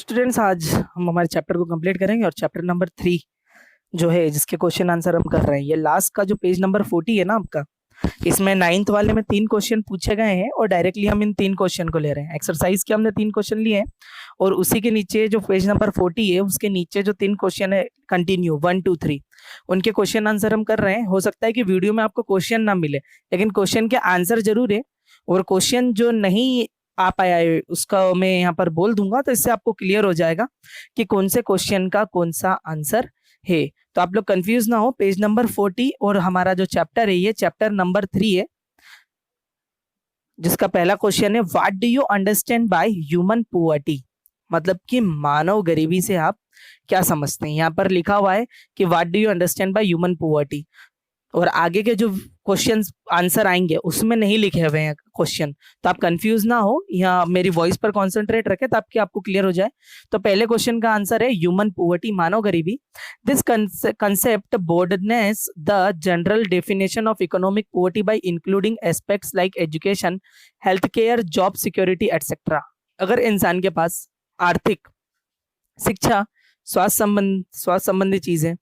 Students, आज हम हमारे चैप्टर को कंप्लीट करेंगे और चैप्टर नंबर 3 जो है जिसके क्वेश्चन आंसर हम कर रहे हैं, ये लास्ट का जो पेज नंबर 40 है ना आपका, इसमें 9th वाले में 3 क्वेश्चन पूछे गए हैं और डायरेक्टली हम इन 3 क्वेश्चन को ले रहे हैं। एक्सरसाइज के हमने 3 क्वेश्चन लिए हैं और उसी के नीचे जो पेज नंबर 40 है उसके नीचे जो 3 क्वेश्चन है कंटिन्यू 1 2 3 उनके क्वेश्चन आंसर हम कर रहे हैं। हो सकता है कि वीडियो में आपको क्वेश्चन ना मिले लेकिन क्वेश्चन के आंसर जरूर है, और क्वेश्चन जो नहीं आ पाया है उसका मैं यहाँ पर बोल दूंगा, तो इससे आपको क्लियर हो जाएगा कि कौन से क्वेश्चन का कौन सा आंसर है। तो आप लोग कंफ्यूज ना हो। पेज नंबर 40 और हमारा जो चैप्टर है ये चैप्टर नंबर 3 है, जिसका पहला क्वेश्चन है what do you understand by human poverty, मतलब कि मानव गरीबी से आप क्या समझते हैं। यहाँ पर लिखा हुआ है कि what do you understand by human poverty, और आगे के जो क्वेश्चन आंसर आएंगे उसमें नहीं लिखे हुए हैं क्वेश्चन, तो आप कंफ्यूज ना हो। यहाँ मेरी वॉइस पर कॉन्सेंट्रेट रखें ताकि आपको क्लियर हो जाए। तो पहले क्वेश्चन का आंसर है ह्यूमन पुअर्टी, मानव गरीबी। This concept broadens the general definition of economic poverty by including aspects like education, health care, job security etcetera. अगर इंसान के पास आर्थिक, शिक्षा, स्वास्थ्य संबंधी चीजें,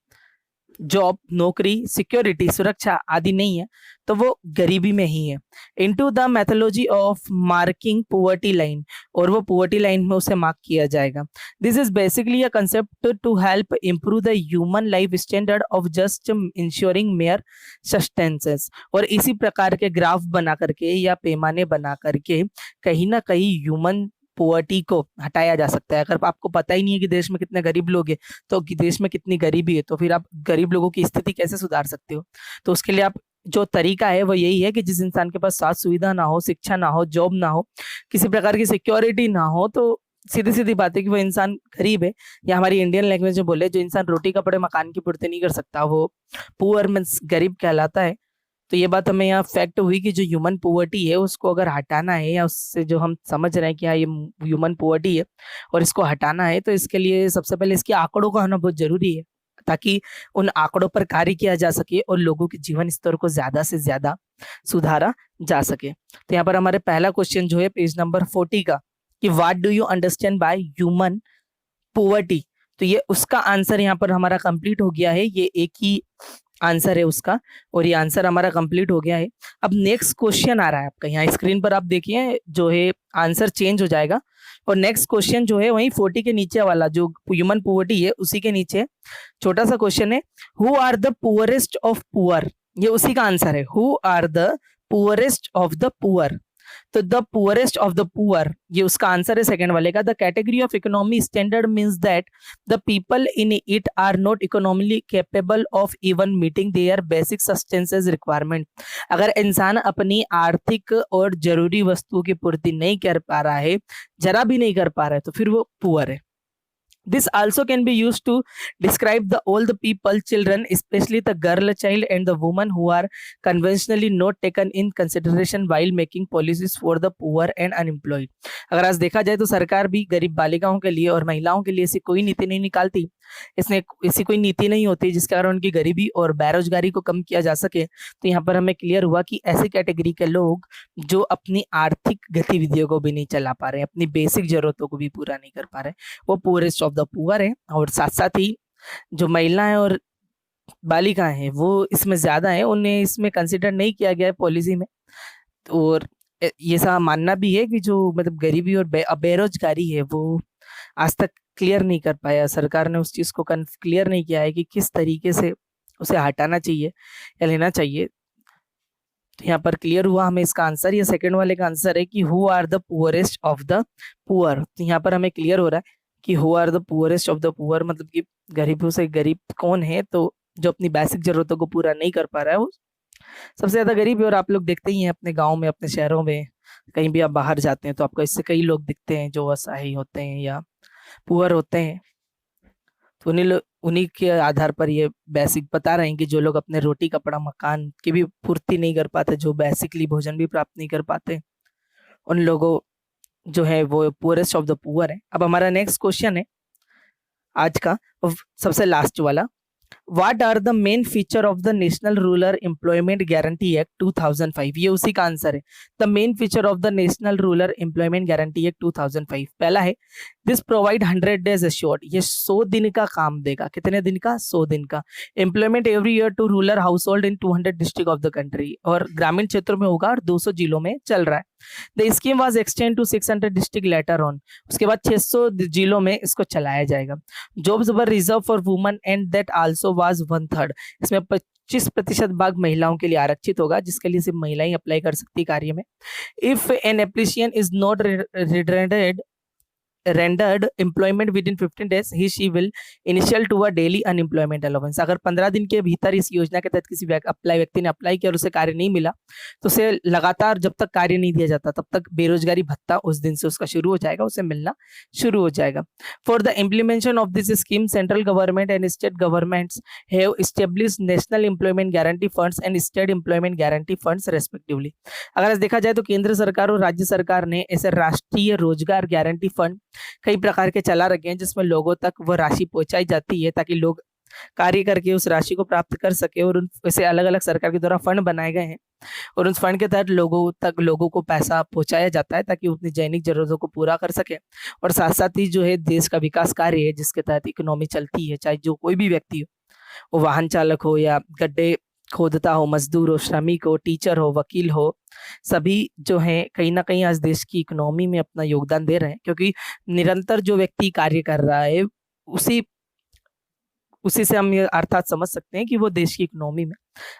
जॉब, नौकरी, सिक्योरिटी, सुरक्षा आदि नहीं है तो वो गरीबी में ही है। Into the methodology of marking poverty line, और वो पुअर्टी लाइन में उसे मार्क किया जाएगा। This is basically a concept to help improve the human life standard of just ensuring mere sustenances. और इसी प्रकार के ग्राफ बना करके या पैमाने बना करके कहीं ना कहीं ह्यूमन पुअर्टी को हटाया जा सकता है। अगर आपको पता ही नहीं है कि देश में कितने गरीब लोग हैं, तो कि देश में कितनी गरीबी है, तो फिर आप गरीब लोगों की स्थिति कैसे सुधार सकते हो। तो उसके लिए आप जो तरीका है वो यही है कि जिस इंसान के पास स्वास्थ्य सुविधा ना हो, शिक्षा ना हो, जॉब ना हो, किसी प्रकार की सिक्योरिटी ना हो, तो सीधी सीधी बात है कि वो इंसान गरीब है। या हमारी इंडियन लैंग्वेज में बोले, जो इंसान रोटी कपड़े मकान की पूर्ति नहीं कर सकता वो पुअर मीन्स गरीब कहलाता है। तो ये बात हमें यहाँ फैक्ट हुई कि जो ह्यूमन पुअर्टी है उसको अगर हटाना है, या उससे जो हम समझ रहे हैं कि हाँ ये ह्यूमन पुअर्टी है और इसको हटाना है, तो इसके लिए सबसे पहले इसके आंकड़ों का होना बहुत जरूरी है, ताकि उन आंकड़ों पर कार्य किया जा सके और लोगों के जीवन स्तर को ज्यादा से ज्यादा सुधारा जा सके। तो यहाँ पर हमारे पहला क्वेश्चन जो है पेज नंबर 40 का, कि what do you understand by human poverty, तो ये उसका आंसर यहाँ पर हमारा कंप्लीट हो गया है। ये एक ही आंसर है उसका, और ये आंसर हमारा कंप्लीट हो गया है। अब नेक्स्ट क्वेश्चन आ रहा है आपका, यहाँ स्क्रीन पर आप देखिए जो है आंसर चेंज हो जाएगा, और नेक्स्ट क्वेश्चन जो है वही 40 के नीचे वाला जो ह्यूमन पुअर्टी है उसी के नीचे छोटा सा क्वेश्चन है, who are the poorest of poor, ये उसी का आंसर है, who are the poorest of the poor. तो the poorest of the poor ये उसका आंसर है सेकंड वाले का। The category of economy standard means that the people in it are not economically capable of even meeting their basic sustenances requirement. अगर इंसान अपनी आर्थिक और जरूरी वस्तुओं की पूर्ति नहीं कर पा रहा है, जरा भी नहीं कर पा रहा है, तो फिर वो पुअर है। This also can be used to describe the all the people, children, especially the girl child and the woman who are conventionally not taken in consideration while making policies for the poor and unemployed। अगर आज देखा जाए तो सरकार भी गरीब बालिकाओं के लिए और महिलाओं के लिए ऐसी कोई नीति नहीं निकालती, इसने ऐसी कोई नीति नहीं होती जिसके कारण उनकी गरीबी और बेरोजगारी को कम किया जा सके। तो यहाँ पर हमें क्लियर हुआ कि ऐसी कैटेगरी के लोग जो अपनी आर्थिक गतिविधियों को भी नहीं चला पा रहे, अपनी बेसिक जरूरतों को भी पूरा नहीं कर पा रहे, वो पुअरेस्ट ऑफ द पुअर है। और साथ साथ ही जो महिलाएं और बालिकाएं हैं वो इसमें ज्यादा है, उन्हें इसमें कंसिडर नहीं किया गया है पॉलिसी में। और ये सा मानना भी है कि जो मतलब गरीबी और बेरोजगारी है वो आज तक क्लियर नहीं कर पाया, सरकार ने उस चीज को क्लियर नहीं किया है कि किस तरीके से उसे हटाना चाहिए या लेना चाहिए। तो यहाँ पर क्लियर हुआ हमें इसका आंसर, ये सेकंड वाले का आंसर है कि who are the poorest of the poor. तो यहाँ पर हमें क्लियर हो रहा है कि who are the poorest of the poor मतलब कि गरीबों से गरीब कौन है, तो जो अपनी बेसिक जरूरतों को पूरा नहीं कर पा रहा है वो सबसे ज्यादा गरीब है। और आप लोग देखते ही हैं अपने गाँव में, अपने शहरों में, कहीं भी आप बाहर जाते हैं तो आपको इससे कई लोग दिखते हैं जो असहाय होते हैं या पुअर होते हैं। तो उन्हीं के आधार पर ये बेसिक बता रहे हैं कि जो लोग अपने रोटी कपड़ा मकान की भी पूर्ति नहीं कर पाते, जो बेसिकली भोजन भी प्राप्त नहीं कर पाते, उन लोगों जो है वो पुअरेस्ट ऑफ द पुअर है। अब हमारा नेक्स्ट क्वेश्चन है आज का, सबसे लास्ट वाला, What are the main feature of the National Rural Employment Guarantee Act 2005? ये उसी का आंसर है। The main feature of the National Rural Employment Guarantee Act 2005 पहला है दिस प्रोवाइड 100 डेज एश्योर्ड, ये 100 दिन का काम देगा। कितने दिन का? 100 दिन का। Employment every year to rural household in 200 district of the country, और ग्रामीण क्षेत्रों में होगा और 200 जिलों में चल रहा है। The scheme was extend to 600 district later on, उसके बाद 600 जिलों में इसको चलाया जाएगा। Jobs were reserve for women and that also was 1/3, इसमें 25% भाग महिलाओं के लिए आरक्षित होगा, जिसके लिए सिर्फ महिलाएं अप्लाई कर सकती कार्य में। If an application is not rendered employment within 15 days he she will initial to a daily unemployment allowance। अगर 15 दिन के भीतर इस योजना के तहत किसी व्यक्ति ने अप्लाई किया और उसे कार्य नहीं मिला तो उसे लगातार जब तक कार्य नहीं दिया जाता तब तक बेरोजगारी भत्ता उस दिन से उसका शुरू हो जाएगा, उसे मिलना शुरू हो जाएगा। For the implementation of this scheme central government and state governments have established national employment guarantee funds and state employment guarantee funds respectively. अगर देखा जाए तो केंद्र सरकार और राज्य सरकार ने ऐसे राष्ट्रीय रोजगार गारंटी फंड कई प्रकार के चला रखे हैं, जिसमें लोगों तक वो राशि पहुंचाई जाती है ताकि लोग कार्य करके उस राशि को प्राप्त कर सके। और उन ऐसे अलग अलग सरकार के द्वारा फंड बनाए गए हैं और उस फंड के तहत लोगों को पैसा पहुंचाया जाता है ताकि वो अपनी दैनिक जरूरतों को पूरा कर सके। और साथ साथ ही जो है देश का विकास कार्य है जिसके तहत इकोनॉमी चलती है, चाहे जो कोई भी व्यक्ति हो, वो वाहन चालक हो या गड्ढे खोदता हो, मजदूर हो, श्रमिक हो, टीचर हो, वकील हो, सभी जो है कहीं ना कहीं आज देश की इकोनॉमी में अपना योगदान दे रहे हैं, क्योंकि निरंतर जो व्यक्ति कार्य कर रहा है उसी उसी से हम ये अर्थात समझ सकते हैं कि वो देश की इकोनॉमी में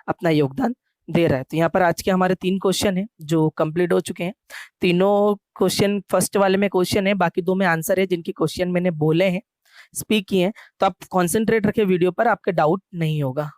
अपना योगदान दे रहा है। तो यहाँ पर आज के हमारे 3 क्वेश्चन हैं जो कंप्लीट हो चुके हैं। तीनों क्वेश्चन फर्स्ट वाले में क्वेश्चन है, बाकी 2 में आंसर है जिनके क्वेश्चन मैंने बोले हैं, स्पीक किए हैं। तो आप कॉन्सेंट्रेट रखें वीडियो पर, आपके डाउट नहीं होगा।